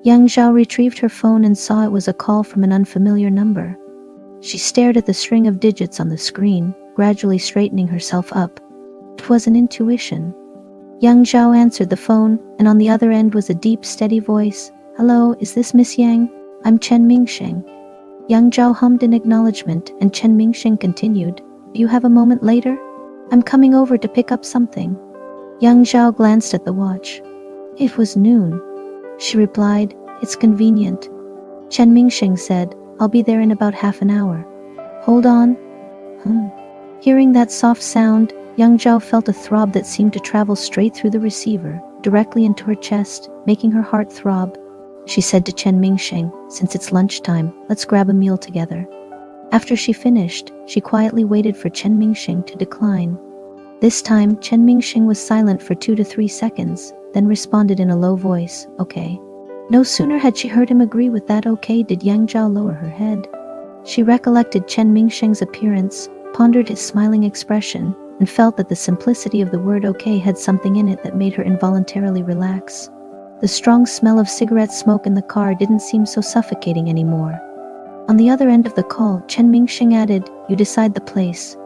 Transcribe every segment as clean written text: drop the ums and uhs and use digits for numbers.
Yang Zhao retrieved her phone and saw it was a call from an unfamiliar number. She stared at the string of digits on the screen, gradually straightening herself up. It was an intuition. Yang Zhao answered the phone, and on the other end was a deep, steady voice. "Hello, is this Miss Yang? I'm Chen Mingsheng." Yang Zhao hummed in acknowledgement, and Chen Mingsheng continued. "Do you have a moment later? I'm coming over to pick up something." Yang Zhao glanced at the watch. It was noon. She replied, "It's convenient." Chen Mingsheng said, "I'll be there in about half an hour." "Hold on." Hearing that soft sound, Yang Zhao felt a throb that seemed to travel straight through the receiver, directly into her chest, making her heart throb. She said to Chen Mingsheng, "Since it's lunchtime, let's grab a meal together." After she finished, she quietly waited for Chen Mingsheng to decline. This time, Chen Mingsheng was silent for 2 to 3 seconds, then responded in a low voice, "Okay." No sooner had she heard him agree with that okay did Yang Zhao lower her head. She recollected Chen Mingsheng's appearance, pondered his smiling expression, and felt that the simplicity of the word okay had something in it that made her involuntarily relax. The strong smell of cigarette smoke in the car didn't seem so suffocating anymore. On the other end of the call, Chen Mingsheng added, "You decide the place."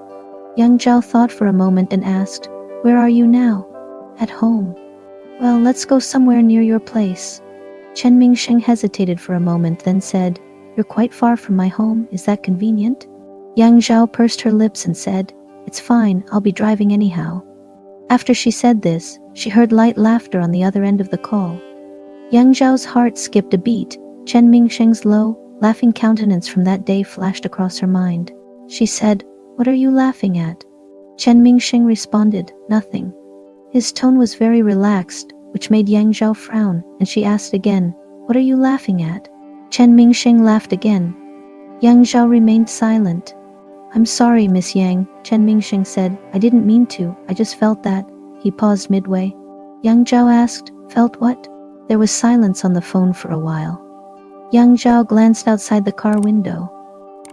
Yang Zhao thought for a moment and asked, "Where are you now?" "At home." "Well, let's go somewhere near your place." Chen Mingsheng hesitated for a moment, then said, "You're quite far from my home, is that convenient?" Yang Zhao pursed her lips and said, "It's fine, I'll be driving anyhow." After she said this, she heard light laughter on the other end of the call. Yang Zhao's heart skipped a beat. Chen Mingsheng's low, laughing countenance from that day flashed across her mind. She said, "What are you laughing at?" Chen Mingsheng responded, "Nothing." His tone was very relaxed, which made Yang Zhao frown, and she asked again, "What are you laughing at?" Chen Mingsheng laughed again. Yang Zhao remained silent. "I'm sorry, Miss Yang," Chen Mingsheng said. "I didn't mean to, I just felt that." He paused midway. Yang Zhao asked, "Felt what?" There was silence on the phone for a while. Yang Zhao glanced outside the car window.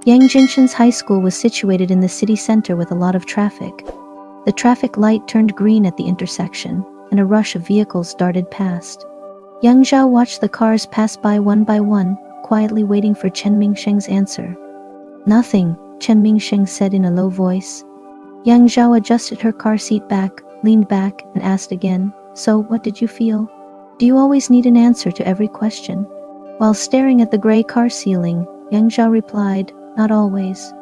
Yangjinshan's high school was situated in the city center with a lot of traffic. The traffic light turned green at the intersection, and a rush of vehicles darted past. Yang Zhao watched the cars pass by one, quietly waiting for Chen Mingsheng's answer. "Nothing," Chen Mingsheng said in a low voice. Yang Zhao adjusted her car seat back, leaned back, and asked again, "So, what did you feel? Do you always need an answer to every question?" While staring at the gray car ceiling, Yang Zhao replied, "Not always."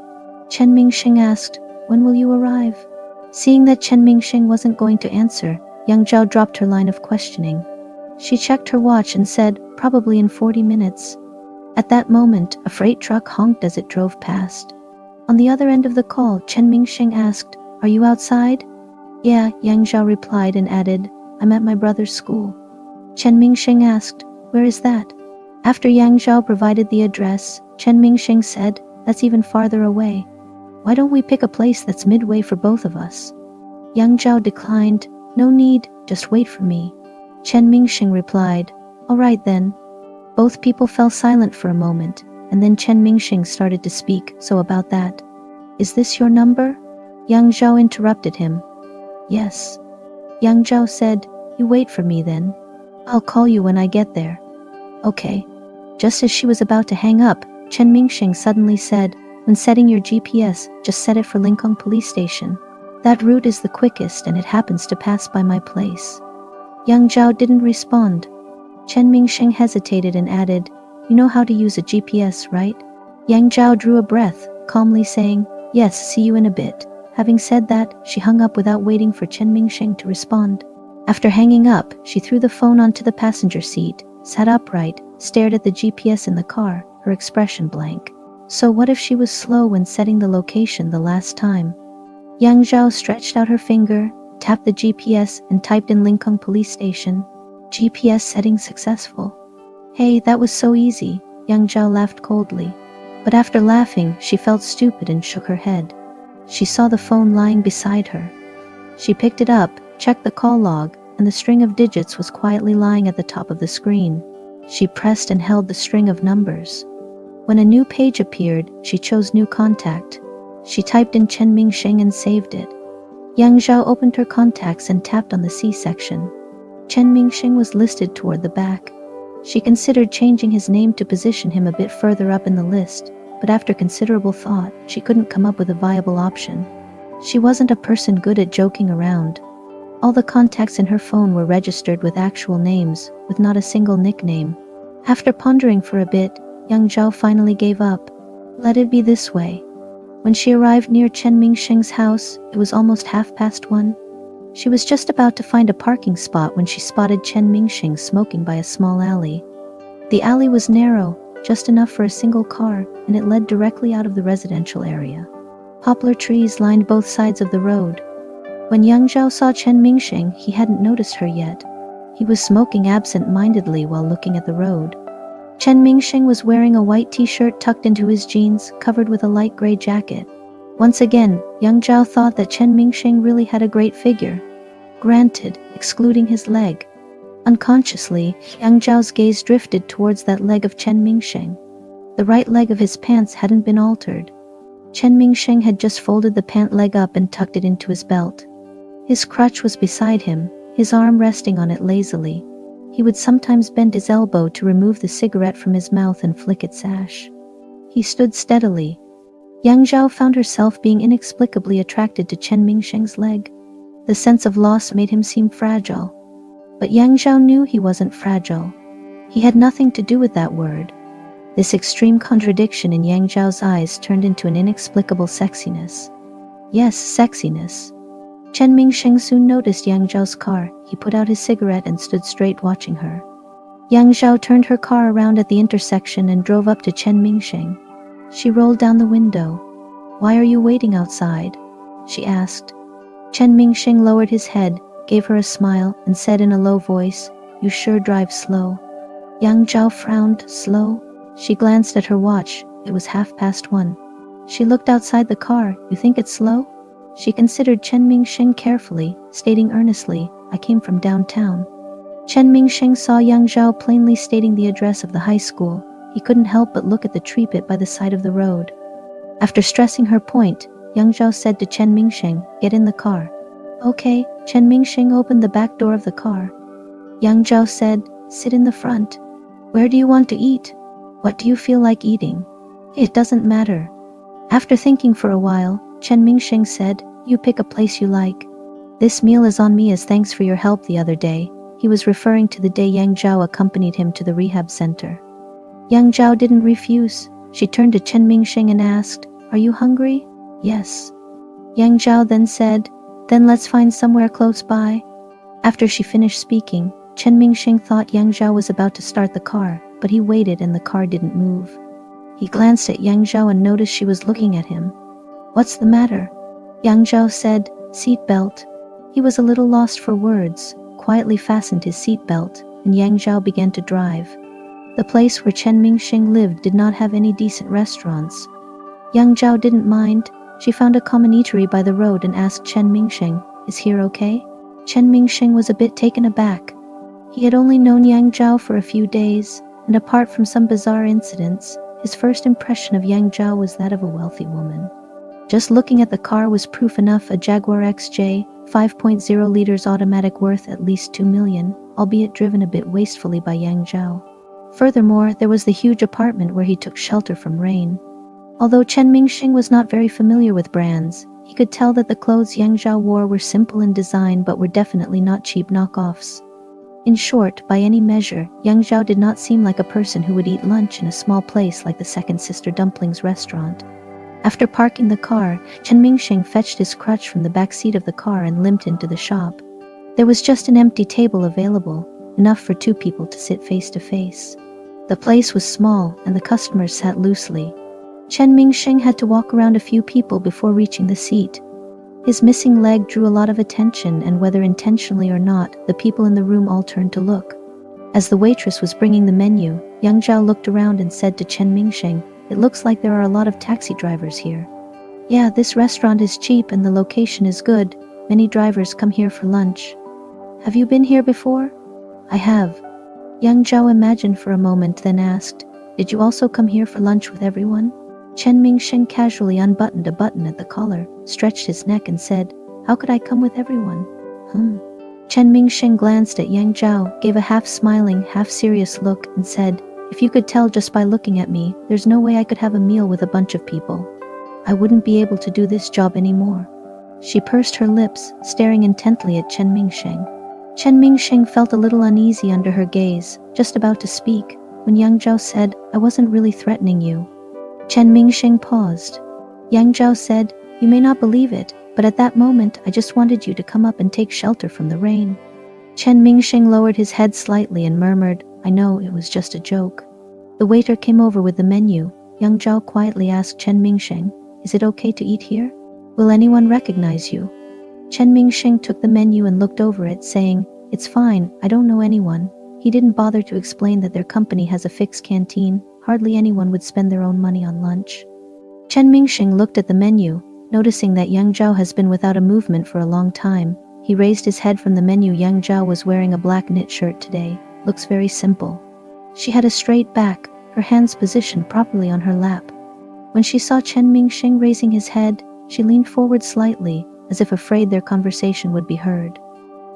Chen Mingsheng asked, "When will you arrive?" Seeing that Chen Mingsheng wasn't going to answer, Yang Zhao dropped her line of questioning. She checked her watch and said, "Probably in 40 minutes. At that moment, a freight truck honked as it drove past. On the other end of the call, Chen Mingsheng asked, "Are you outside?" "Yeah," Yang Zhao replied and added, "I'm at my brother's school." Chen Mingsheng asked, "Where is that?" After Yang Zhao provided the address, Chen Mingsheng said, "That's even farther away. Why don't we pick a place that's midway for both of us?" Yang Zhao declined, "No need, just wait for me." Chen Mingsheng replied, "All right then." Both people fell silent for a moment, and then Chen Mingsheng started to speak, "So about that. Is this your number?" Yang Zhao interrupted him. "Yes." Yang Zhao said, "You wait for me then. I'll call you when I get there." "Okay." Just as she was about to hang up, Chen Mingsheng suddenly said, "When setting your GPS, just set it for Lincoln Police Station. That route is the quickest and it happens to pass by my place." Yang Zhao didn't respond. Chen Mingsheng hesitated and added, "You know how to use a GPS, right?" Yang Zhao drew a breath, calmly saying, "Yes, see you in a bit." Having said that, she hung up without waiting for Chen Mingsheng to respond. After hanging up, she threw the phone onto the passenger seat, sat upright, stared at the GPS in the car, her expression blank. So what if she was slow when setting the location the last time? Yang Zhao stretched out her finger, tapped the GPS, and typed in Lincoln Police Station. GPS setting successful. "Hey, that was so easy," Yang Zhao laughed coldly. But after laughing, she felt stupid and shook her head. She saw the phone lying beside her. She picked it up, checked the call log, and the string of digits was quietly lying at the top of the screen. She pressed and held the string of numbers. When a new page appeared, she chose New Contact. She typed in Chen Mingsheng and saved it. Yang Zhao opened her contacts and tapped on the C section. Chen Mingsheng was listed toward the back. She considered changing his name to position him a bit further up in the list, but after considerable thought, she couldn't come up with a viable option. She wasn't a person good at joking around. All the contacts in her phone were registered with actual names, with not a single nickname. After pondering for a bit, young Zhao finally gave up. Let it be this way. When she arrived near Chen Mingsheng's house, it was almost 1:30. She was just about to find a parking spot when she spotted Chen Mingsheng smoking by a small alley. The alley was narrow, just enough for a single car, and it led directly out of the residential area. Poplar trees lined both sides of the road. When young Zhao saw Chen Mingsheng, he hadn't noticed her yet. He was smoking absent-mindedly while looking at the road. Chen Mingsheng was wearing a white t-shirt tucked into his jeans, covered with a light gray jacket. Once again, young Zhao thought that Chen Mingsheng really had a great figure. Granted, excluding his leg. Unconsciously, young Zhao's gaze drifted towards that leg of Chen Mingsheng. The right leg of his pants hadn't been altered. Chen Mingsheng had just folded the pant leg up and tucked it into his belt. His crutch was beside him, his arm resting on it lazily. He would sometimes bend his elbow to remove the cigarette from his mouth and flick its ash. He stood steadily. Young Zhao found herself being inexplicably attracted to Chen Mingsheng's leg. The sense of loss made him seem fragile. But young Zhao knew he wasn't fragile. He had nothing to do with that word. This extreme contradiction in Yang Zhao's eyes turned into an inexplicable sexiness. Yes, sexiness. Chen Mingsheng soon noticed Yang Zhao's car. He put out his cigarette and stood straight watching her. Yang Zhao turned her car around at the intersection and drove up to Chen Mingsheng. She rolled down the window. "Why are you waiting outside?" she asked. Chen Mingsheng lowered his head, gave her a smile, and said in a low voice, "You sure drive slow." Yang Zhao frowned. "Slow?" She glanced at her watch. It was 1:30. She looked outside the car. "You think it's slow?" She considered Chen Mingsheng carefully, stating earnestly, "I came from downtown." Chen Mingsheng saw young Zhao plainly stating the address of the high school. He couldn't help but look at the tree pit by the side of the road. After stressing her point, young Zhao said to Chen Mingsheng, "Get in the car." "Okay." Chen Mingsheng opened the back door of the car. Young Zhao said, "Sit in the front." "Where do you want to eat?" "What do you feel like eating?" "It doesn't matter." After thinking for a while, Chen Mingsheng said, "You pick a place you like. This meal is on me as thanks for your help the other day." He was referring to the day Yang Zhao accompanied him to the rehab center. Yang Zhao didn't refuse. She turned to Chen Mingsheng and asked, "Are you hungry?" "Yes." Yang Zhao then said, "Then let's find somewhere close by." After she finished speaking, Chen Mingsheng thought Yang Zhao was about to start the car, but he waited and the car didn't move. He glanced at Yang Zhao and noticed she was looking at him. "What's the matter?" Yang Zhao said, "Seat belt." He was a little lost for words, quietly fastened his seat belt, and Yang Zhao began to drive. The place where Chen Mingsheng lived did not have any decent restaurants. Yang Zhao didn't mind. She found a common eatery by the road and asked Chen Mingsheng, "Is here okay?" Chen Mingsheng was a bit taken aback. He had only known Yang Zhao for a few days, and apart from some bizarre incidents, his first impression of Yang Zhao was that of a wealthy woman. Just looking at the car was proof enough. A Jaguar XJ, 5.0 liters automatic worth at least 2 million, albeit driven a bit wastefully by Yang Zhao. Furthermore, there was the huge apartment where he took shelter from rain. Although Chen Mingsheng was not very familiar with brands, he could tell that the clothes Yang Zhao wore were simple in design but were definitely not cheap knockoffs. In short, by any measure, Yang Zhao did not seem like a person who would eat lunch in a small place like the Second Sister Dumplings restaurant. After parking the car, Chen Mingsheng fetched his crutch from the back seat of the car and limped into the shop. There was just an empty table available, enough for 2 people to sit face to face. The place was small, and the customers sat loosely. Chen Mingsheng had to walk around a few people before reaching the seat. His missing leg drew a lot of attention, and whether intentionally or not, the people in the room all turned to look. As the waitress was bringing the menu, Yang Zhao looked around and said to Chen Mingsheng, "It looks like there are a lot of taxi drivers here." "Yeah, this restaurant is cheap and the location is good. Many drivers come here for lunch." "Have you been here before?" "I have." Yang Zhao imagined for a moment, then asked, "Did you also come here for lunch with everyone?" Chen Mingsheng casually unbuttoned a button at the collar, stretched his neck and said, "How could I come with everyone?" Chen Mingsheng glanced at Yang Zhao, gave a half-smiling, half-serious look, and said, "If you could tell just by looking at me, there's no way I could have a meal with a bunch of people. I wouldn't be able to do this job anymore." She pursed her lips, staring intently at Chen Mingsheng. Chen Mingsheng felt a little uneasy under her gaze, just about to speak, when Yang Zhao said, "I wasn't really threatening you." Chen Mingsheng paused. Yang Zhao said, "You may not believe it, but at that moment I just wanted you to come up and take shelter from the rain." Chen Mingsheng lowered his head slightly and murmured, "I know, it was just a joke." The waiter came over with the menu. Yang Zhao quietly asked Chen Mingsheng, "Is it okay to eat here? Will anyone recognize you?" Chen Mingsheng took the menu and looked over it, saying, "It's fine, I don't know anyone." He didn't bother to explain that their company has a fixed canteen. Hardly anyone would spend their own money on lunch. Chen Mingsheng looked at the menu, noticing that Yang Zhao has been without a movement for a long time. He raised his head from the menu. Yang Zhao was wearing a black knit shirt today. Looks very simple. She had a straight back, her hands positioned properly on her lap. When she saw Chen Mingsheng raising his head, she leaned forward slightly, as if afraid their conversation would be heard.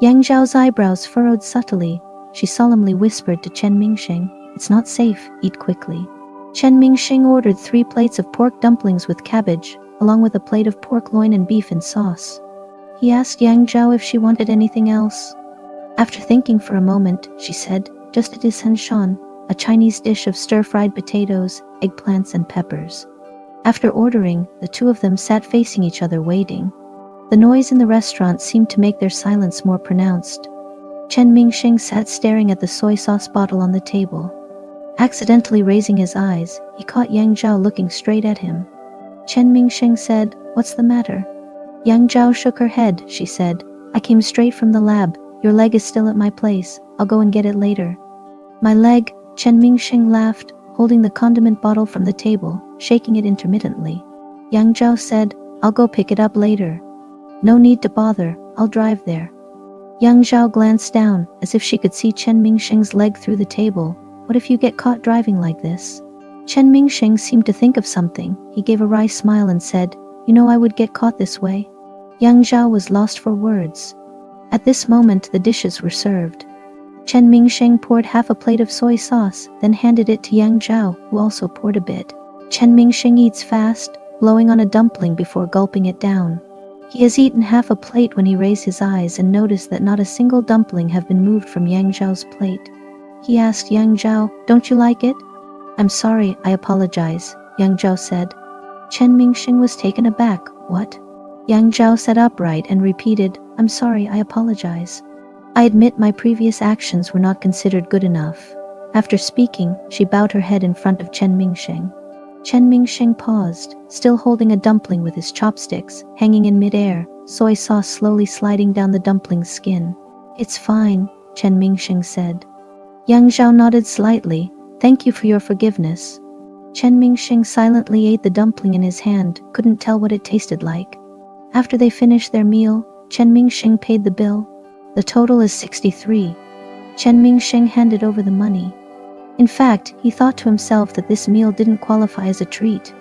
Yang Zhao's eyebrows furrowed subtly. She solemnly whispered to Chen Mingsheng, "It's not safe, eat quickly." Chen Mingsheng ordered 3 plates of pork dumplings with cabbage, along with a plate of pork loin and beef in sauce. He asked Yang Zhao if she wanted anything else. After thinking for a moment, she said, "Just a disanshan, a Chinese dish of stir-fried potatoes, eggplants and peppers." After ordering, the two of them sat facing each other waiting. The noise in the restaurant seemed to make their silence more pronounced. Chen Mingsheng sat staring at the soy sauce bottle on the table. Accidentally raising his eyes, he caught Yang Zhao looking straight at him. Chen Mingsheng said, "What's the matter?" Yang Zhao shook her head. She said, "I came straight from the lab. Your leg is still at my place. I'll go and get it later." "My leg?" Chen Mingsheng laughed, holding the condiment bottle from the table, shaking it intermittently. Yang Zhao said, "I'll go pick it up later." "No need to bother, I'll drive there." Yang Zhao glanced down, as if she could see Chen Mingsheng's leg through the table. "What if you get caught driving like this?" Chen Mingsheng seemed to think of something. He gave a wry smile and said, "You know I would get caught this way." Yang Zhao was lost for words. At this moment the dishes were served. Chen Mingsheng poured half a plate of soy sauce, then handed it to Yang Zhao, who also poured a bit. Chen Mingsheng eats fast, blowing on a dumpling before gulping it down. He has eaten half a plate when he raised his eyes and noticed that not a single dumpling have been moved from Yang Zhao's plate. He asked Yang Zhao, "Don't you like it?" "I'm sorry, I apologize," Yang Zhao said. Chen Mingsheng was taken aback. "What?" Yang Zhao sat upright and repeated, "I'm sorry, I apologize. I admit my previous actions were not considered good enough." After speaking, she bowed her head in front of Chen Mingsheng. Chen Mingsheng paused, still holding a dumpling with his chopsticks, hanging in midair, soy sauce slowly sliding down the dumpling's skin. "It's fine," Chen Mingsheng said. Yang Zhao nodded slightly. "Thank you for your forgiveness." Chen Mingsheng silently ate the dumpling in his hand, couldn't tell what it tasted like. After they finished their meal, Chen Mingsheng paid the bill. "The total is 63. Chen Mingsheng handed over the money. In fact, he thought to himself that this meal didn't qualify as a treat.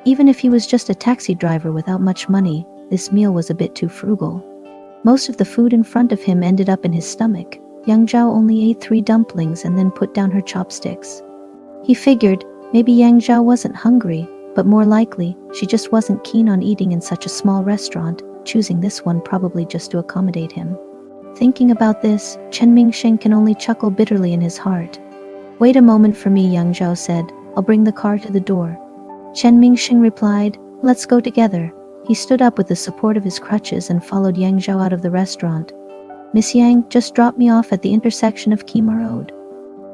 Even if he was just a taxi driver without much money, this meal was a bit too frugal. Most of the food in front of him ended up in his stomach. Yang Zhao only ate 3 dumplings and then put down her chopsticks. He figured, maybe Yang Zhao wasn't hungry, but more likely, she just wasn't keen on eating in such a small restaurant, choosing this one probably just to accommodate him. Thinking about this, Chen Mingsheng can only chuckle bitterly in his heart. "Wait a moment for me," Yang Zhao said. "I'll bring the car to the door." Chen Mingsheng replied, "Let's go together." He stood up with the support of his crutches and followed Yang Zhao out of the restaurant. "Miss Yang, just drop me off at the intersection of Kima Road."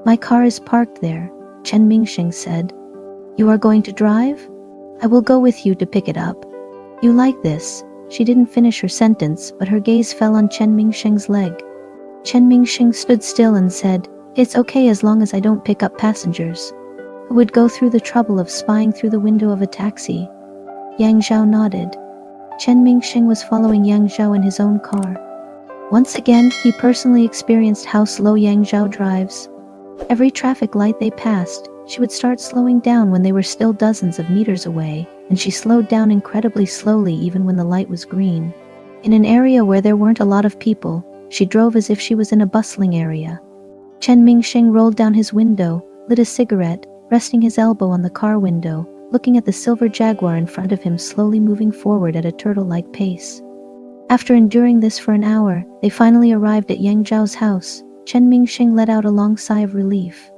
"My car is parked there," Chen Mingsheng said. "You are going to drive?" "I will go with you to pick it up." "You like this?" She didn't finish her sentence, but her gaze fell on Chen Mingsheng's leg. Chen Mingsheng stood still and said, "It's okay as long as I don't pick up passengers. Who would go through the trouble of spying through the window of a taxi?" Yang Zhao nodded. Chen Mingsheng was following Yang Zhao in his own car. Once again, he personally experienced how slow Yang Zhao drives. Every traffic light they passed, she would start slowing down when they were still dozens of meters away, and she slowed down incredibly slowly even when the light was green. In an area where there weren't a lot of people, She drove as if she was in a bustling area. Chen Mingsheng rolled down his window, lit a cigarette, resting his elbow on the car window, looking at the silver Jaguar in front of him slowly moving forward at a turtle-like pace. After enduring this for an hour, they finally arrived at Yang Zhao's house. Chen Mingsheng let out a long sigh of relief.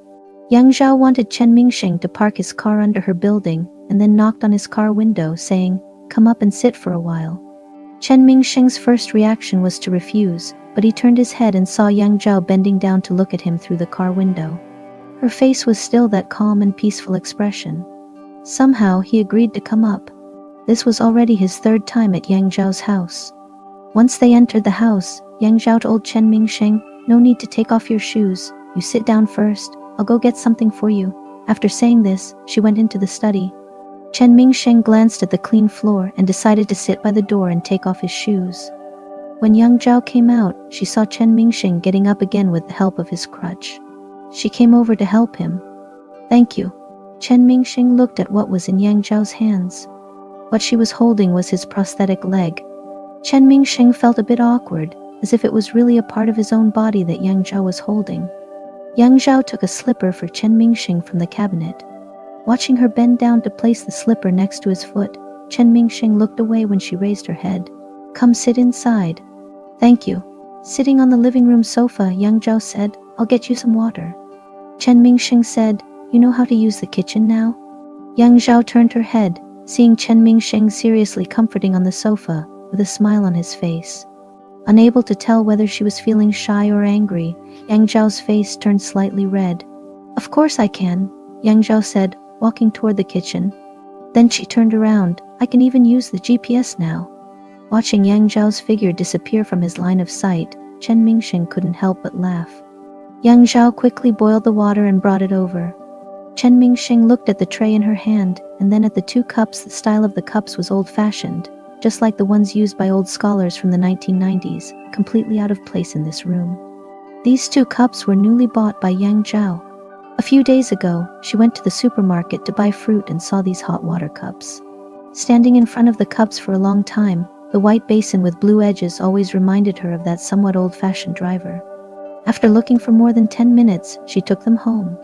Yang Zhao wanted Chen Mingsheng to park his car under her building, and then knocked on his car window, saying, "Come up and sit for a while." Chen Mingsheng's first reaction was to refuse, but he turned his head and saw Yang Zhao bending down to look at him through the car window. Her face was still that calm and peaceful expression. Somehow, he agreed to come up. This was already his third time at Yang Zhao's house. Once they entered the house, Yang Zhao told Chen Mingsheng, "No need to take off your shoes. You sit down first. I'll go get something for you." After saying this, she went into the study. Chen Mingsheng glanced at the clean floor and decided to sit by the door and take off his shoes. When Yang Zhao came out, she saw Chen Mingsheng getting up again with the help of his crutch. She came over to help him. "Thank you." Chen Mingsheng looked at what was in Yang Zhao's hands. What she was holding was his prosthetic leg. Chen Mingsheng felt a bit awkward, as if it was really a part of his own body that Yang Zhao was holding. Yang Zhao took a slipper for Chen Mingsheng from the cabinet. Watching her bend down to place the slipper next to his foot, Chen Mingsheng looked away when she raised her head. "Come sit inside." "Thank you." Sitting on the living room sofa, Yang Zhao said, "I'll get you some water." Chen Mingsheng said, "You know how to use the kitchen now?" Yang Zhao turned her head, seeing Chen Mingsheng seriously comforting on the sofa, with a smile on his face. Unable to tell whether she was feeling shy or angry, Yang Zhao's face turned slightly red. "Of course I can," Yang Zhao said, walking toward the kitchen. Then she turned around. "I can even use the GPS now." Watching Yang Zhao's figure disappear from his line of sight, Chen Mingsheng couldn't help but laugh. Yang Zhao quickly boiled the water and brought it over. Chen Mingsheng looked at the tray in her hand, and then at the two cups. The style of the cups was old-fashioned, just like the ones used by old scholars from the 1990s, completely out of place in this room. These two cups were newly bought by Yang Zhao. A few days ago, she went to the supermarket to buy fruit and saw these hot water cups. Standing in front of the cups for a long time, the white basin with blue edges always reminded her of that somewhat old-fashioned driver. After looking for more than 10 minutes, she took them home.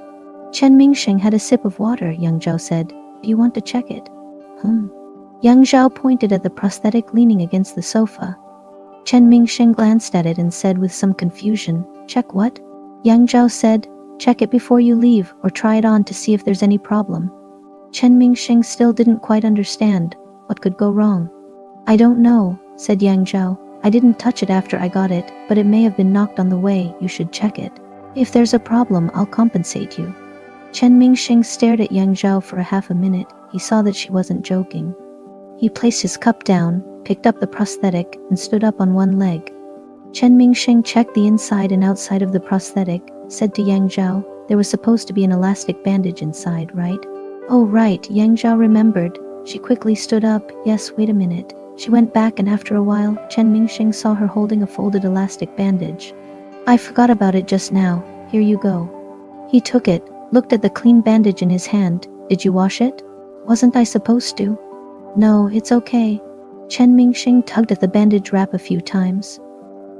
Chen Mingsheng had a sip of water, Yang Zhao said. "Do you want to check it?" Yang Zhao pointed at the prosthetic leaning against the sofa. Chen Mingsheng glanced at it and said with some confusion, "Check what?" Yang Zhao said, "Check it before you leave, or try it on to see if there's any problem." Chen Mingsheng still didn't quite understand. What could go wrong? "I don't know," said Yang Zhao. "I didn't touch it after I got it, but it may have been knocked on the way. You should check it. If there's a problem, I'll compensate you." Chen Mingsheng stared at Yang Zhao for a half a minute. He saw that she wasn't joking. He placed his cup down, picked up the prosthetic, and stood up on one leg. Chen Mingsheng checked the inside and outside of the prosthetic, said to Yang Zhao, "There was supposed to be an elastic bandage inside, right?" "Oh, right," Yang Zhao remembered. She quickly stood up. "Yes, wait a minute." She went back, and after a while, Chen Mingsheng saw her holding a folded elastic bandage. "I forgot about it just now. Here you go." He took it, looked at the clean bandage in his hand. "Did you wash it?" "Wasn't I supposed to?" "No, it's okay." Chen Mingsheng tugged at the bandage wrap a few times.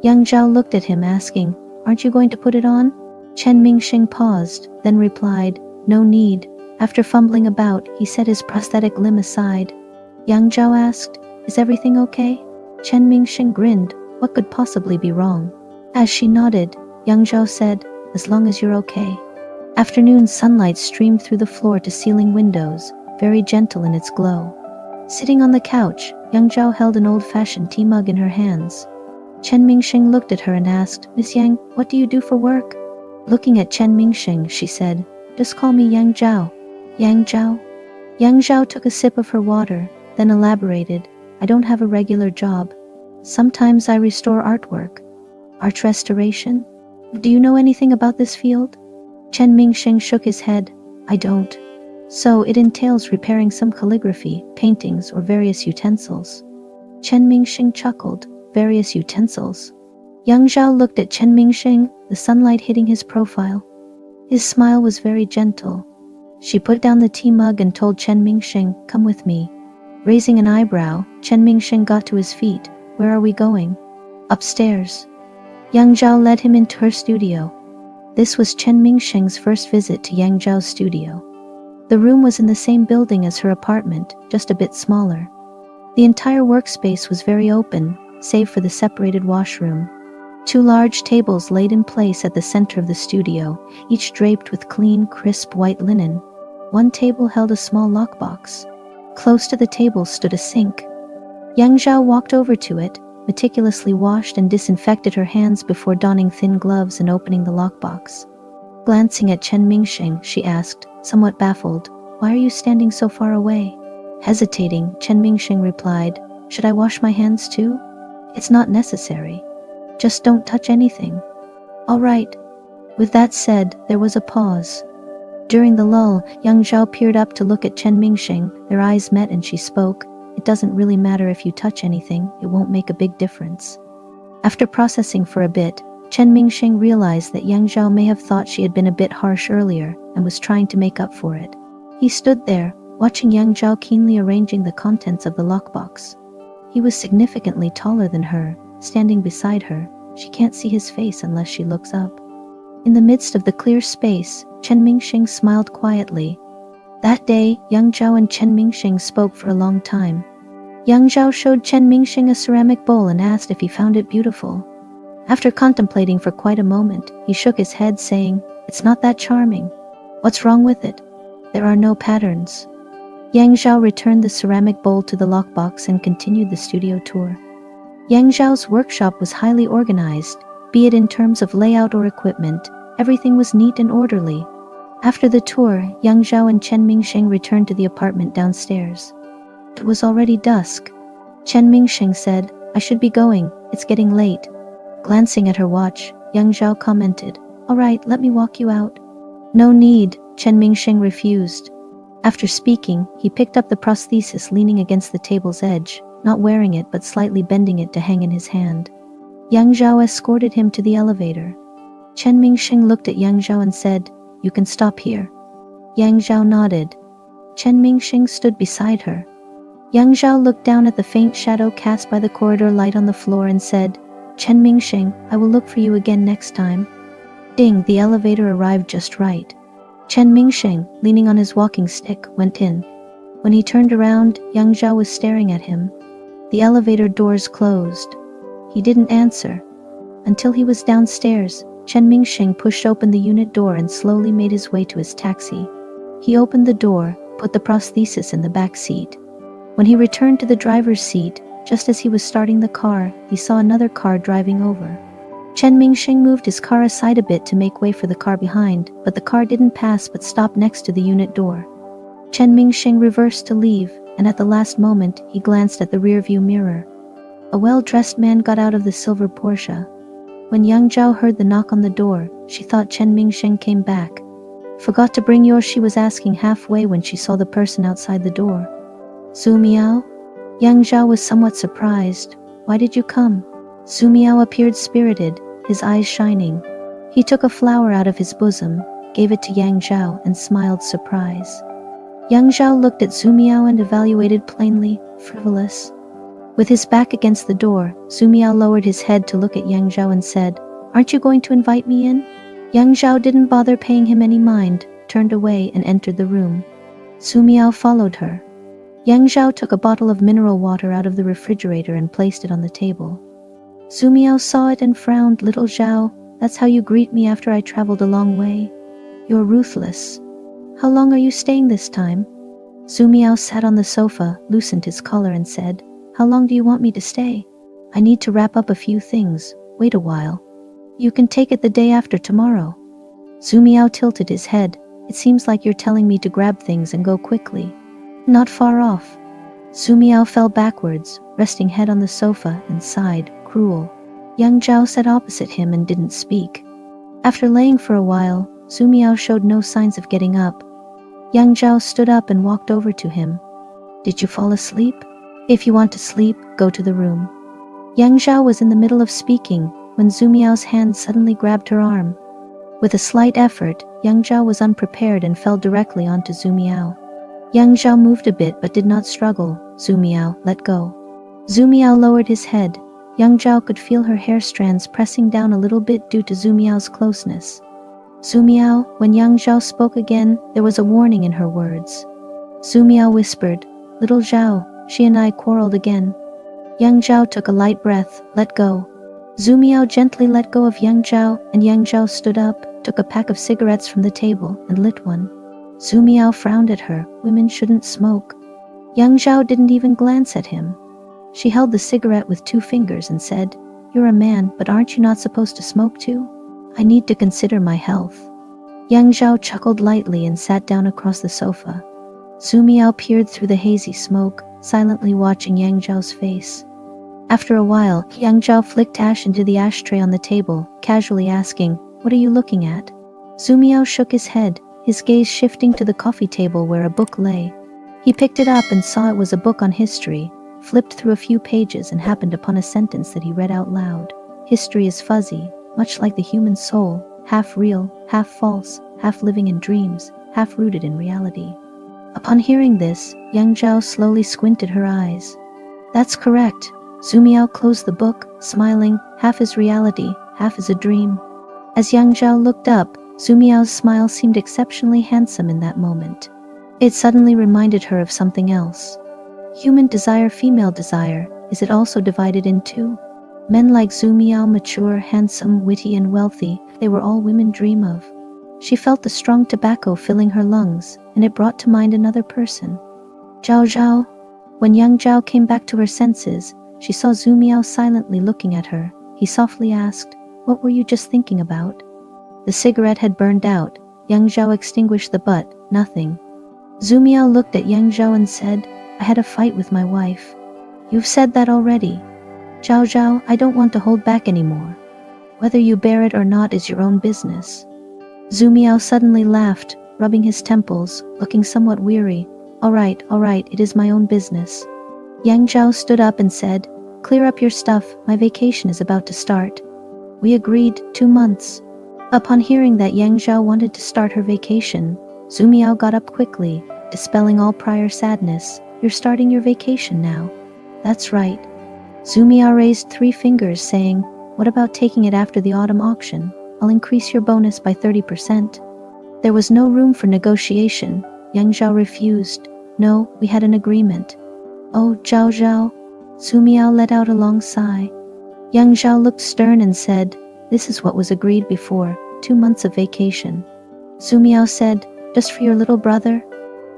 Yang Zhao looked at him asking, "Aren't you going to put it on?" Chen Mingsheng paused, then replied, "No need." After fumbling about, he set his prosthetic limb aside. Yang Zhao asked, "Is everything okay?" Chen Mingsheng grinned. What could possibly be wrong? As she nodded, Yang Zhao said, "As long as you're okay." Afternoon sunlight streamed through the floor-to-ceiling windows, very gentle in its glow. Sitting on the couch, Yang Zhao held an old-fashioned tea mug in her hands. Chen Mingsheng looked at her and asked, "Miss Yang, what do you do for work?" Looking at Chen Mingsheng, she said, "Just call me Yang Zhao." "Yang Zhao?" Yang Zhao took a sip of her water, then elaborated, "I don't have a regular job. Sometimes I restore artwork." "Art restoration? Do you know anything about this field?" Chen Mingsheng shook his head. "I don't." "So it entails repairing some calligraphy, paintings, or various utensils." Chen Mingsheng chuckled. "Various utensils?" Yang Zhao looked at Chen Mingsheng, the sunlight hitting his profile. His smile was very gentle. She put down the tea mug and told Chen Mingsheng, "Come with me." Raising an eyebrow, Chen Mingsheng got to his feet. "Where are we going?" "Upstairs." Yang Zhao led him into her studio. This was Chen Mingsheng's first visit to Yang Zhao's studio. The room was in the same building as her apartment, just a bit smaller. The entire workspace was very open, save for the separated washroom. 2 large tables laid in place at the center of the studio, each draped with clean, crisp white linen. One table held a small lockbox. Close to the table stood a sink. Yang Zhao walked over to it, meticulously washed and disinfected her hands before donning thin gloves and opening the lockbox. Glancing at Chen Mingsheng, she asked, somewhat baffled, "Why are you standing so far away?" Hesitating, Chen Mingsheng replied, "Should I wash my hands too? It's not necessary. Just don't touch anything." "All right." With that said, there was a pause. During the lull, Yang Zhao peered up to look at Chen Mingsheng. Their eyes met and she spoke, "It doesn't really matter if you touch anything, it won't make a big difference." After processing for a bit, Chen Mingsheng realized that Yang Zhao may have thought she had been a bit harsh earlier and was trying to make up for it. He stood there, watching Yang Zhao keenly arranging the contents of the lockbox. He was significantly taller than her, standing beside her. She can't see his face unless she looks up. In the midst of the clear space, Chen Mingsheng smiled quietly. That day, Yang Zhao and Chen Mingsheng spoke for a long time. Yang Zhao showed Chen Mingsheng a ceramic bowl and asked if he found it beautiful. After contemplating for quite a moment, he shook his head saying, "It's not that charming. What's wrong with it? There are no patterns." Yang Zhao returned the ceramic bowl to the lockbox and continued the studio tour. Yang Zhao's workshop was highly organized, be it in terms of layout or equipment. Everything was neat and orderly. After the tour, Yang Zhao and Chen Mingsheng returned to the apartment downstairs. It was already dusk. Chen Mingsheng said, "I should be going, it's getting late." Glancing at her watch, Yang Zhao commented, "All right, let me walk you out." "No need," Chen Mingsheng refused. After speaking, he picked up the prosthesis leaning against the table's edge, not wearing it but slightly bending it to hang in his hand. Yang Zhao escorted him to the elevator. Chen Mingsheng looked at Yang Zhao and said, "You can stop here." Yang Zhao nodded. Chen Mingsheng stood beside her. Yang Zhao looked down at the faint shadow cast by the corridor light on the floor and said, "Chen Mingsheng, I will look for you again next time." Ding, the elevator arrived just right. Chen Mingsheng, leaning on his walking stick, went in. When he turned around, Yang Zhao was staring at him. The elevator doors closed. He didn't answer. Until he was downstairs, Chen Mingsheng pushed open the unit door and slowly made his way to his taxi. He opened the door, put the prosthesis in the back seat. When he returned to the driver's seat, just as he was starting the car, he saw another car driving over. Chen Mingsheng moved his car aside a bit to make way for the car behind, but the car didn't pass but stopped next to the unit door. Chen Mingsheng reversed to leave, and at the last moment, he glanced at the rearview mirror. A well-dressed man got out of the silver Porsche. When Yang Zhao heard the knock on the door, she thought Chen Mingsheng came back. "Forgot to bring yours," she was asking halfway when she saw the person outside the door. "Zhu Miao?" Yang Zhao was somewhat surprised. "Why did you come?" Zhu Miao appeared spirited, his eyes shining. He took a flower out of his bosom, gave it to Yang Zhao, and smiled surprise. Yang Zhao looked at Zhu Miao and evaluated plainly, frivolous. With his back against the door, Zhu Miao lowered his head to look at Yang Zhao and said, "Aren't you going to invite me in?" Yang Zhao didn't bother paying him any mind, turned away and entered the room. Zhu Miao followed her. Yang Zhao took a bottle of mineral water out of the refrigerator and placed it on the table. Zhu Miao saw it and frowned. "Little Zhao, that's how you greet me after I traveled a long way? You're ruthless. How long are you staying this time?" Zhu Miao sat on the sofa, loosened his collar and said, "How long do you want me to stay? I need to wrap up a few things. Wait a while. You can take it the day after tomorrow." Zhu Miao tilted his head. "It seems like you're telling me to grab things and go quickly." "Not far off." Zhu Miao fell backwards, resting head on the sofa, and sighed, cruel. Yang Zhao sat opposite him and didn't speak. After laying for a while, Zhu Miao showed no signs of getting up. Yang Zhao stood up and walked over to him. "Did you fall asleep? If you want to sleep, go to the room." Yang Zhao was in the middle of speaking when Zhu Miao's hand suddenly grabbed her arm. With a slight effort, Yang Zhao was unprepared and fell directly onto Zhu Miao. Yang Zhao moved a bit but did not struggle. "Zhu Miao, let go." Zhu Miao lowered his head. Yang Zhao could feel her hair strands pressing down a little bit due to Zhu Miao's closeness. Zhu Miao, when Yang Zhao spoke again, there was a warning in her words. Zhu Miao whispered, "Little Zhao, she and I quarreled again." Yang Zhao took a light breath, let go. Zhu Miao gently let go of Yang Zhao, and Yang Zhao stood up, took a pack of cigarettes from the table, and lit one. Zhu Miao frowned at her. Women shouldn't smoke. Yang Zhao didn't even glance at him. She held the cigarette with 2 fingers and said, "You're a man, but aren't you not supposed to smoke too? I need to consider my health." Yang Zhao chuckled lightly and sat down across the sofa. Zhu Miao peered through the hazy smoke, silently watching Yang Zhao's face. After a while, Yang Zhao flicked ash into the ashtray on the table, casually asking, "What are you looking at?" Zhu Miao shook his head, his gaze shifting to the coffee table where a book lay. He picked it up and saw it was a book on history, flipped through a few pages and happened upon a sentence that he read out loud. "History is fuzzy, much like the human soul, half real, half false, half living in dreams, half rooted in reality." Upon hearing this, Yang Zhao slowly squinted her eyes. "That's correct." Zhu Miao closed the book, smiling, "Half is reality, half is a dream." As Yang Zhao looked up, Zhu Miao's smile seemed exceptionally handsome in that moment. It suddenly reminded her of something else. Human desire, female desire, is it also divided in two? Men like Zhu Miao, mature, handsome, witty, and wealthy, they were all women dream of. She felt the strong tobacco filling her lungs, and it brought to mind another person. Zhao. When Yang Zhao came back to her senses, she saw Zhu Miao silently looking at her. He softly asked, "What were you just thinking about?" The cigarette had burned out. Yang Zhao extinguished the butt. "Nothing." Zhu Miao looked at Yang Zhao and said, "I had a fight with my wife." "You've said that already." Zhao, I don't want to hold back anymore. Whether you bear it or not is your own business." Zhu Miao suddenly laughed, rubbing his temples, looking somewhat weary. All right, it is my own business." Yang Zhao stood up and said, "Clear up your stuff, my vacation is about to start." We agreed, 2 months. Upon hearing that Yang Zhao wanted to start her vacation, Zhu Miao got up quickly, dispelling all prior sadness. "You're starting your vacation now." "That's right." Zhu Miao raised 3 fingers, saying, "What about taking it after the autumn auction? I'll increase your bonus by 30%. There was no room for negotiation. Yang Zhao refused. "No, we had an agreement." "Oh, Zhao." Zhu Miao let out a long sigh. Yang Zhao looked stern and said, "This is what was agreed before, 2 months of vacation." Zhu Miao said, "Just for your little brother?"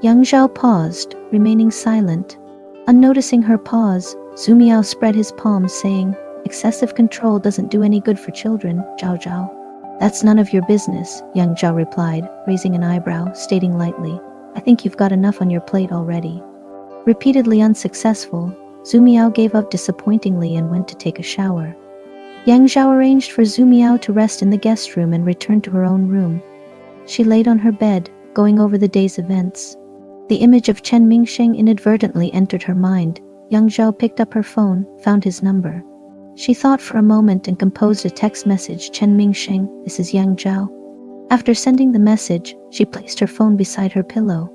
Yang Zhao paused, remaining silent. Unnoticing her pause, Zhu Miao spread his palms, saying, "Excessive control doesn't do any good for children, Zhao." "That's none of your business," Yang Zhao replied, raising an eyebrow, stating lightly, "I think you've got enough on your plate already." Repeatedly unsuccessful, Zhu Miao gave up disappointingly and went to take a shower. Yang Zhao arranged for Zhu Miao to rest in the guest room and returned to her own room. She laid on her bed, going over the day's events. The image of Chen Mingsheng inadvertently entered her mind. Yang Zhao picked up her phone, found his number. She thought for a moment and composed a text message. "Chen Mingsheng, this is Yang Zhao." After sending the message, she placed her phone beside her pillow.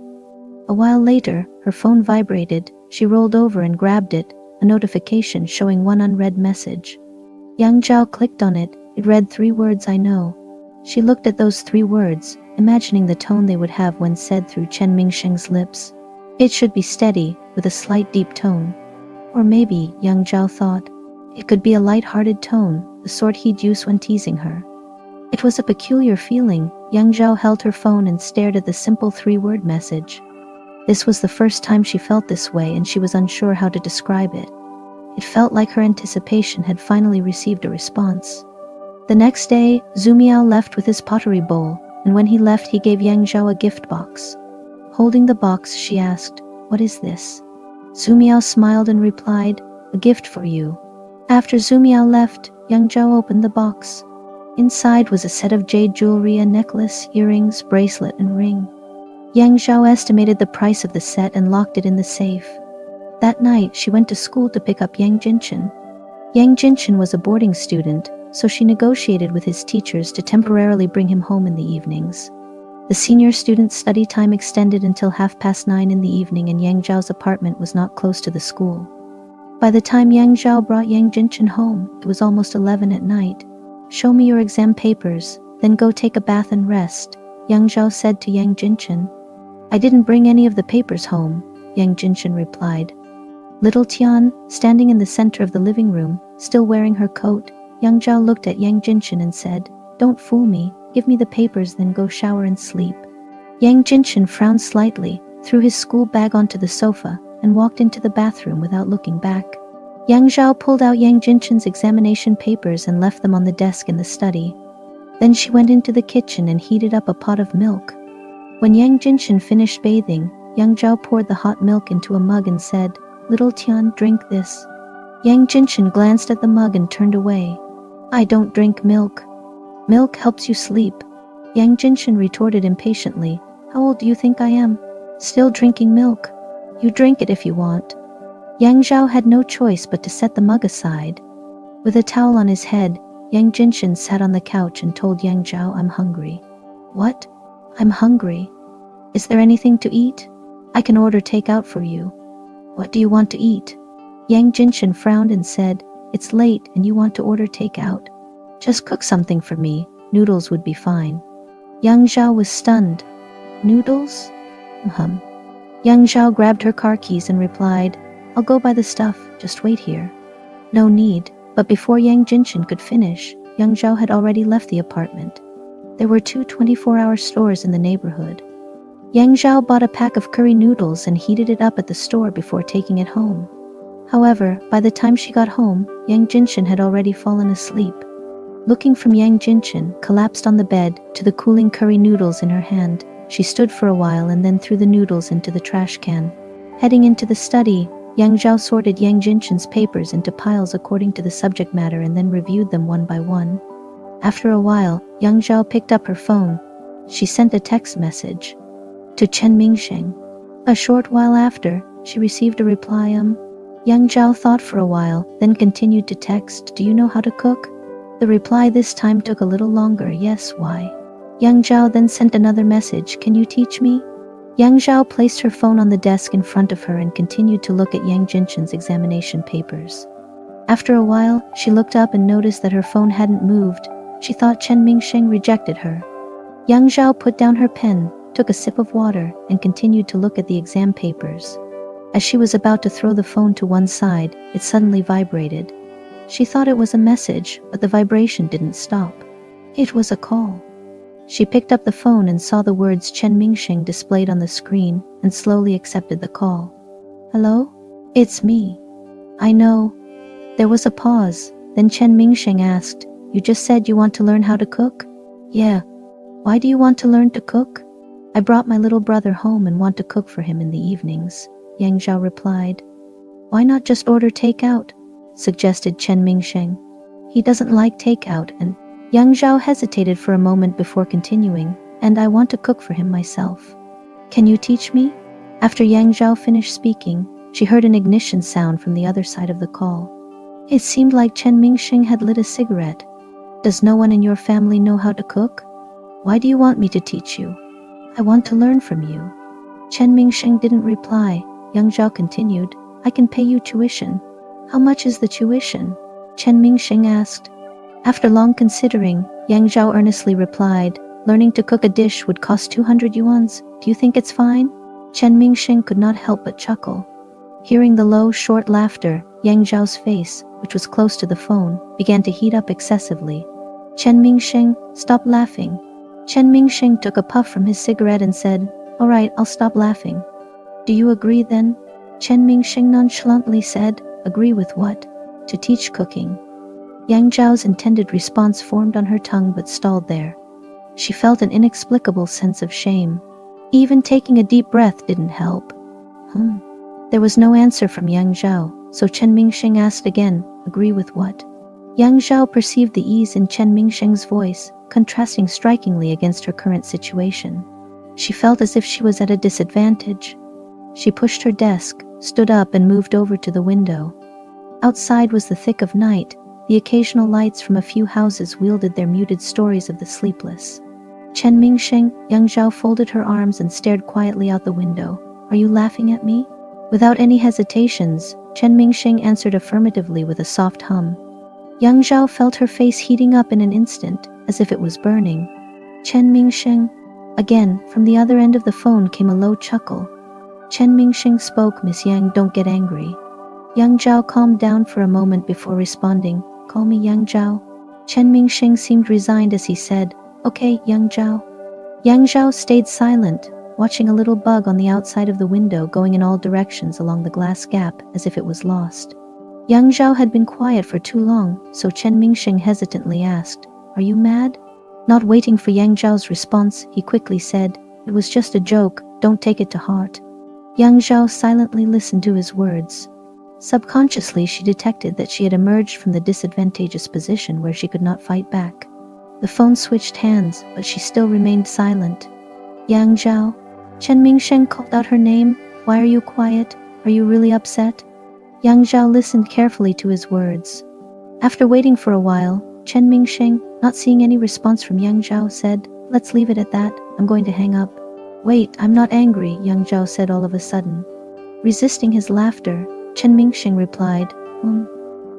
A while later, her phone vibrated. She rolled over and grabbed it, a notification showing one unread message. Yang Zhao clicked on it. It read 3 words, "I know." She looked at those 3 words, imagining the tone they would have when said through Chen Mingsheng's lips. It should be steady, with a slight deep tone. Or maybe, Yang Zhao thought, it could be a light-hearted tone, the sort he'd use when teasing her. It was a peculiar feeling. Yang Zhao held her phone and stared at the simple 3-word message. This was the first time she felt this way, and she was unsure how to describe it. It felt like her anticipation had finally received a response. The next day, Zhu Miao left with his pottery bowl, and when he left he gave Yang Zhao a gift box. Holding the box, she asked, "What is this?" Zhu Miao smiled and replied, "A gift for you." After Zhu Miao left, Yang Zhao opened the box. Inside was a set of jade jewelry, a necklace, earrings, bracelet, and ring. Yang Zhao estimated the price of the set and locked it in the safe. That night, she went to school to pick up Yang Jinchen. Yang Jinchen was a boarding student, so she negotiated with his teachers to temporarily bring him home in the evenings. The senior student's study time extended until 9:30 in the evening, and Yang Zhao's apartment was not close to the school. By the time Yang Zhao brought Yang Jinchen home, it was almost 11 at night. "Show me your exam papers, then go take a bath and rest," Yang Zhao said to Yang Jinchen. "I didn't bring any of the papers home," Yang Jinchen replied. Little Tian, standing in the center of the living room, still wearing her coat, Yang Zhao looked at Yang Jinchen and said, "Don't fool me, give me the papers then go shower and sleep." Yang Jinchen frowned slightly, threw his school bag onto the sofa, and walked into the bathroom without looking back. Yang Zhao pulled out Yang Jinchen's examination papers and left them on the desk in the study. Then she went into the kitchen and heated up a pot of milk. When Yang Jinchen finished bathing, Yang Zhao poured the hot milk into a mug and said, "Little Tian, drink this." Yang Jinchen glanced at the mug and turned away. "I don't drink milk." "Milk helps you sleep," Yang Jinchen retorted impatiently. "How old do you think I am? Still drinking milk? You drink it if you want." Yang Zhao had no choice but to set the mug aside. With a towel on his head, Yang Jinchen sat on the couch and told Yang Zhao, "I'm hungry." "What?" "I'm hungry." "Is there anything to eat? I can order takeout for you." "What do you want to eat?" Yang Jinchen frowned and said, "It's late and you want to order takeout. Just cook something for me, noodles would be fine." Yang Zhao was stunned. "Noodles?" Yang Zhao grabbed her car keys and replied, "I'll go buy the stuff, just wait here." "No need," but before Yang Jinchen could finish, Yang Zhao had already left the apartment. There were two 24-hour stores in the neighborhood. Yang Zhao bought a pack of curry noodles and heated it up at the store before taking it home. However, by the time she got home, Yang Jinchen had already fallen asleep. Looking from Yang Jinchen, collapsed on the bed, to the cooling curry noodles in her hand, she stood for a while and then threw the noodles into the trash can. Heading into the study, Yang Zhao sorted Yang Jinchen's papers into piles according to the subject matter and then reviewed them one by one. After a while, Yang Zhao picked up her phone. She sent a text message to Chen Mingsheng. A short while after, she received a reply. Yang Zhao thought for a while, then continued to text, "Do you know how to cook?" The reply this time took a little longer. "Yes, why?" Yang Zhao then sent another message, "Can you teach me?" Yang Zhao placed her phone on the desk in front of her and continued to look at Yang Jinchen's examination papers. After a while, she looked up and noticed that her phone hadn't moved. She thought Chen Mingsheng rejected her. Yang Zhao put down her pen, took a sip of water, and continued to look at the exam papers. As she was about to throw the phone to one side, it suddenly vibrated. She thought it was a message, but the vibration didn't stop. It was a call. She picked up the phone and saw the words Chen Mingsheng displayed on the screen and slowly accepted the call. "Hello? It's me." "I know." There was a pause. Then Chen Mingsheng asked, "You just said you want to learn how to cook?" "Yeah." "Why do you want to learn to cook?" "I brought my little brother home and want to cook for him in the evenings," Yang Zhao replied. "Why not just order takeout?" suggested Chen Mingsheng. "He doesn't like takeout," and Yang Zhao hesitated for a moment before continuing, "And I want to cook for him myself. Can you teach me?" After Yang Zhao finished speaking, she heard an ignition sound from the other side of the call. It seemed like Chen Mingsheng had lit a cigarette. "Does no one in your family know how to cook? Why do you want me to teach you?" "I want to learn from you." Chen Mingsheng didn't reply. Yang Zhao continued, "I can pay you tuition." "How much is the tuition?" Chen Mingsheng asked. After long considering, Yang Zhao earnestly replied, "Learning to cook a dish would cost 200 yuans. Do you think it's fine?" Chen Mingsheng could not help but chuckle. Hearing the low, short laughter, Yang Zhao's face, which was close to the phone, began to heat up excessively. "Chen Mingsheng, stop laughing." Chen Mingsheng took a puff from his cigarette and said, "All right, I'll stop laughing." "Do you agree then?" Chen Mingsheng nonchalantly said. "Agree with what?" "To teach cooking." Yang Zhao's intended response formed on her tongue but stalled there. She felt an inexplicable sense of shame. Even taking a deep breath didn't help. There was no answer from Yang Zhao, so Chen Mingsheng asked again, "Agree with what?" Yang Zhao perceived the ease in Chen Mingsheng's voice, contrasting strikingly against her current situation. She felt as if she was at a disadvantage. She pushed her desk, stood up and moved over to the window. Outside was the thick of night. The occasional lights from a few houses wielded their muted stories of the sleepless. Chen Mingsheng, Yang Zhao folded her arms and stared quietly out the window. "Are you laughing at me?" Without any hesitations, Chen Mingsheng answered affirmatively with a soft hum. Yang Zhao felt her face heating up in an instant, as if it was burning. Chen Mingsheng? Again, from the other end of the phone came a low chuckle. Chen Mingsheng spoke, Miss Yang, don't get angry. Yang Zhao calmed down for a moment before responding, call me Yang Zhao. Chen Mingsheng seemed resigned as he said, okay, Yang Zhao. Yang Zhao stayed silent, watching a little bug on the outside of the window going in all directions along the glass gap as if it was lost. Yang Zhao had been quiet for too long, so Chen Mingsheng hesitantly asked, are you mad? Not waiting for Yang Zhao's response, he quickly said, it was just a joke, don't take it to heart. Yang Zhao silently listened to his words. Subconsciously, she detected that she had emerged from the disadvantageous position where she could not fight back. The phone switched hands, but she still remained silent. Yang Zhao? Chen Mingsheng called out her name. Why are you quiet? Are you really upset? Yang Zhao listened carefully to his words. After waiting for a while, Chen Mingsheng, not seeing any response from Yang Zhao, said, let's leave it at that, I'm going to hang up. Wait, I'm not angry, Yang Zhao said all of a sudden. Resisting his laughter, Chen Mingsheng replied,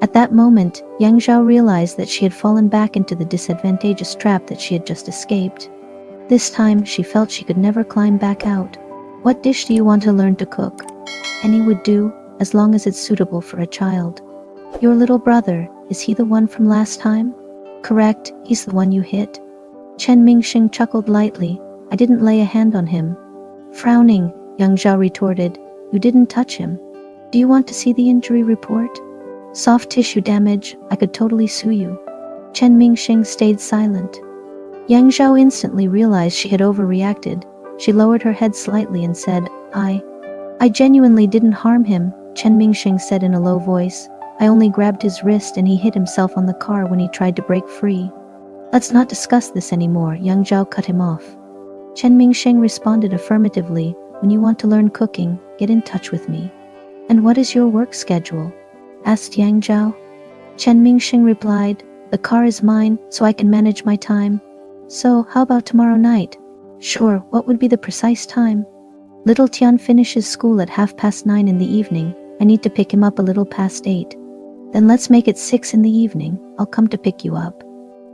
At that moment, Yang Zhao realized that she had fallen back into the disadvantageous trap that she had just escaped. This time, she felt she could never climb back out. What dish do you want to learn to cook? Any would do, as long as it's suitable for a child. Your little brother, is he the one from last time? Correct, he's the one you hit. Chen Mingsheng chuckled lightly. I didn't lay a hand on him. Frowning, Yang Zhao retorted, you didn't touch him. Do you want to see the injury report? Soft tissue damage, I could totally sue you. Chen Mingsheng stayed silent. Yang Zhao instantly realized she had overreacted. She lowered her head slightly and said, I genuinely didn't harm him, Chen Mingsheng said in a low voice. I only grabbed his wrist and he hit himself on the car when he tried to break free. Let's not discuss this anymore, Yang Zhao cut him off. Chen Mingsheng responded affirmatively, when you want to learn cooking, get in touch with me. And what is your work schedule? Asked Yang Zhao. Chen Mingsheng replied, the car is mine, so I can manage my time. So, how about tomorrow night? Sure, what would be the precise time? Little Tian finishes school at 9:30 in the evening. I need to pick him up a little past 8. Then let's make it 6 in the evening. I'll come to pick you up.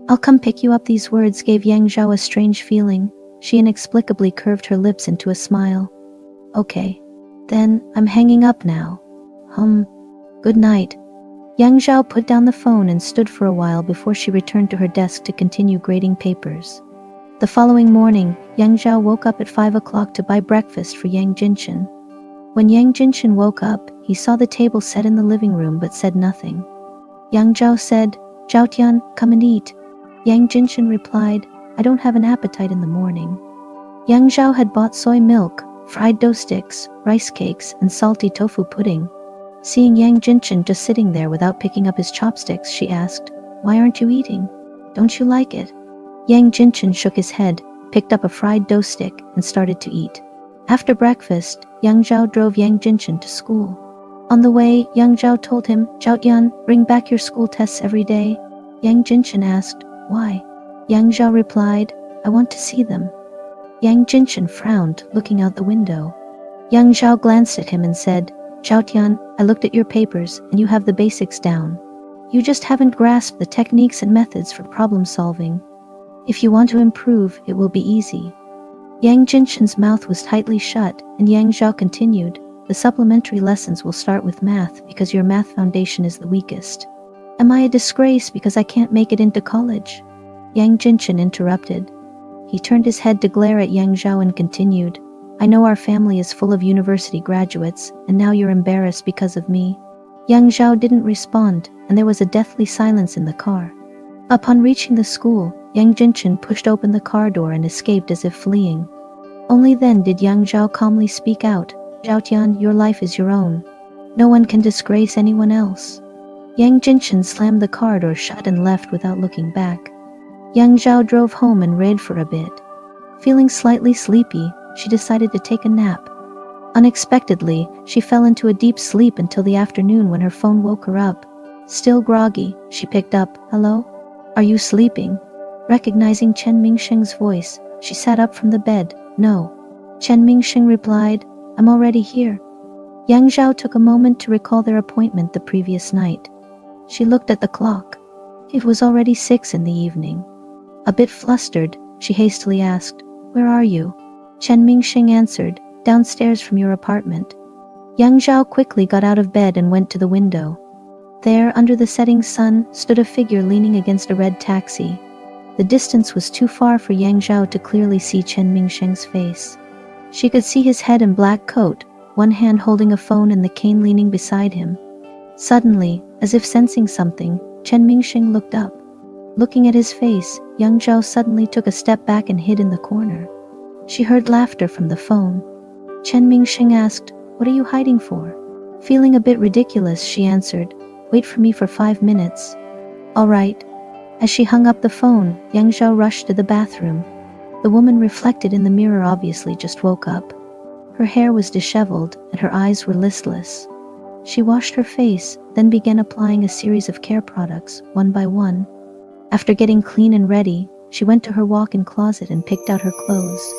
I'll come pick you up. These words gave Yang Zhao a strange feeling. She inexplicably curved her lips into a smile. Okay. Then, I'm hanging up now. Good night. Yang Zhao put down the phone and stood for a while before she returned to her desk to continue grading papers. The following morning, Yang Zhao woke up at 5 o'clock to buy breakfast for Yang Jinshin. When Yang Jinshin woke up, he saw the table set in the living room but said nothing. Yang Zhao said, Zhao Tian, come and eat. Yang Jinshin replied, I don't have an appetite in the morning. Yang Zhao had bought soy milk, fried dough sticks, rice cakes, and salty tofu pudding. Seeing Yang Jinshin just sitting there without picking up his chopsticks, she asked, Why aren't you eating? Don't you like it? Yang Jinshin shook his head, picked up a fried dough stick, and started to eat. After breakfast, Yang Zhao drove Yang Jinshin to school. On the way, Yang Zhao told him, Zhao Tian, bring back your school tests every day. Yang Jinshin asked, Why? Yang Zhao replied, I want to see them. Yang Jinshin frowned, looking out the window. Yang Zhao glanced at him and said, Zhao Tian, I looked at your papers, and you have the basics down. You just haven't grasped the techniques and methods for problem solving. If you want to improve, it will be easy. Yang Jinshin's mouth was tightly shut, and Yang Zhao continued, the supplementary lessons will start with math because your math foundation is the weakest. Am I a disgrace because I can't make it into college? Yang Jinshin interrupted. He turned his head to glare at Yang Zhao and continued, I know our family is full of university graduates, and now you're embarrassed because of me. Yang Zhao didn't respond, and there was a deathly silence in the car. Upon reaching the school, Yang Jinshin pushed open the car door and escaped as if fleeing. Only then did Yang Zhao calmly speak out, Zhao Tian, your life is your own. No one can disgrace anyone else. Yang Jinshin slammed the car door shut and left without looking back. Yang Zhao drove home and read for a bit. Feeling slightly sleepy, she decided to take a nap. Unexpectedly, she fell into a deep sleep until the afternoon when her phone woke her up. Still groggy, she picked up, Hello? Are you sleeping? Recognizing Chen Mingsheng's voice, she sat up from the bed. No. Chen Mingsheng replied, I'm already here. Yang Zhao took a moment to recall their appointment the previous night. She looked at the clock. It was already 6 in the evening. A bit flustered, she hastily asked, "Where are you?" Chen Mingsheng answered, "Downstairs from your apartment." Yang Zhao quickly got out of bed and went to the window. There, under the setting sun, stood a figure leaning against a red taxi. The distance was too far for Yang Zhao to clearly see Chen Mingsheng's face. She could see his head and black coat, one hand holding a phone and the cane leaning beside him. Suddenly, as if sensing something, Chen Mingsheng looked up. Looking at his face, Yang Zhao suddenly took a step back and hid in the corner. She heard laughter from the phone. Chen Mingsheng asked, "What are you hiding for?" Feeling a bit ridiculous, she answered, "Wait for me for 5 minutes." "All right." As she hung up the phone, Yang Zhao rushed to the bathroom. The woman reflected in the mirror obviously just woke up. Her hair was disheveled and her eyes were listless. She washed her face, then began applying a series of care products, one by one. After getting clean and ready, she went to her walk-in closet and picked out her clothes.